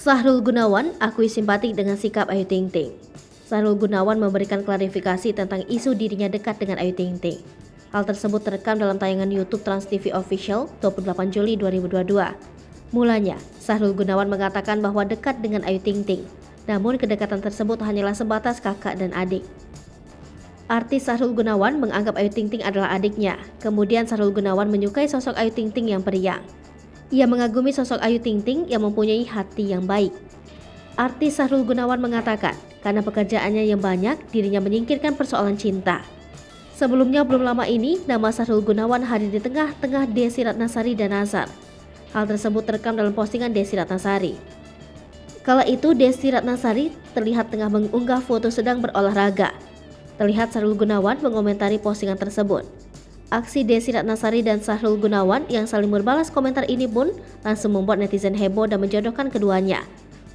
Sahrul Gunawan akui simpatik dengan sikap Ayu Ting Ting. Sahrul Gunawan memberikan klarifikasi tentang isu dirinya dekat dengan Ayu Ting Ting. Hal tersebut terekam dalam tayangan YouTube Trans TV Official 28 Juli 2022. Mulanya, Sahrul Gunawan mengatakan bahwa dekat dengan Ayu Ting Ting, namun kedekatan tersebut hanyalah sebatas kakak dan adik. Artis Sahrul Gunawan menganggap Ayu Ting Ting adalah adiknya. Kemudian Sahrul Gunawan menyukai sosok Ayu Ting Ting yang periang. Ia mengagumi sosok Ayu Ting Ting yang mempunyai hati yang baik. Artis Sahrul Gunawan mengatakan, karena pekerjaannya yang banyak, dirinya menyingkirkan persoalan cinta. Sebelumnya belum lama ini, nama Sahrul Gunawan hadir di tengah-tengah Desy Ratnasari dan Nazar. Hal tersebut terekam dalam postingan Desy Ratnasari. Kala itu Desy Ratnasari terlihat tengah mengunggah foto sedang berolahraga. Terlihat Sahrul Gunawan mengomentari postingan tersebut. Aksi Desy Ratnasari dan Sahrul Gunawan yang saling berbalas komentar ini pun langsung membuat netizen heboh dan menjodohkan keduanya.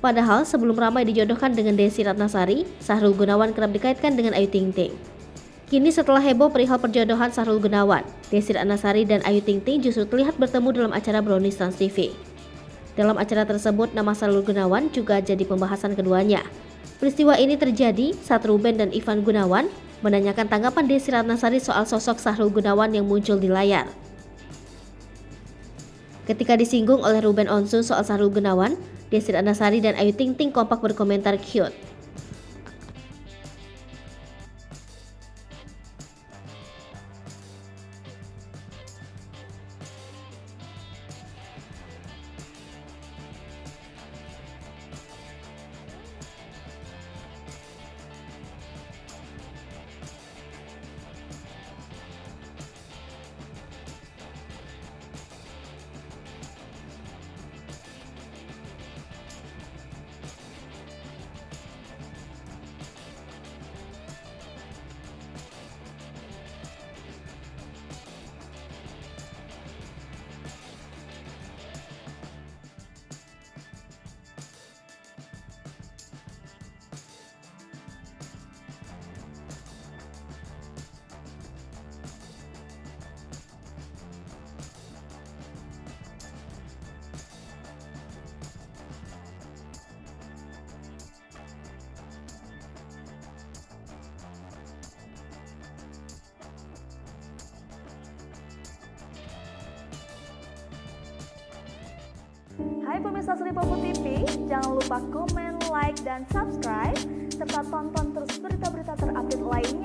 Padahal sebelum ramai dijodohkan dengan Desy Ratnasari, Sahrul Gunawan kerap dikaitkan dengan Ayu Ting Ting. Kini setelah heboh perihal perjodohan Sahrul Gunawan, Desy Ratnasari dan Ayu Ting Ting justru terlihat bertemu dalam acara Brownies Trans TV. Dalam acara tersebut, nama Sahrul Gunawan juga jadi pembahasan keduanya. Peristiwa ini terjadi saat Ruben dan Ivan Gunawan menanyakan tanggapan Desy Ratnasari soal sosok Sahrul Gunawan yang muncul di layar. Ketika disinggung oleh Ruben Onsu soal Sahrul Gunawan, Desy Ratnasari dan Ayu Ting Ting kompak berkomentar cute. Hai pemirsa Sri Popo TV, jangan lupa komen, like, dan subscribe, serta tonton terus berita-berita terupdate lainnya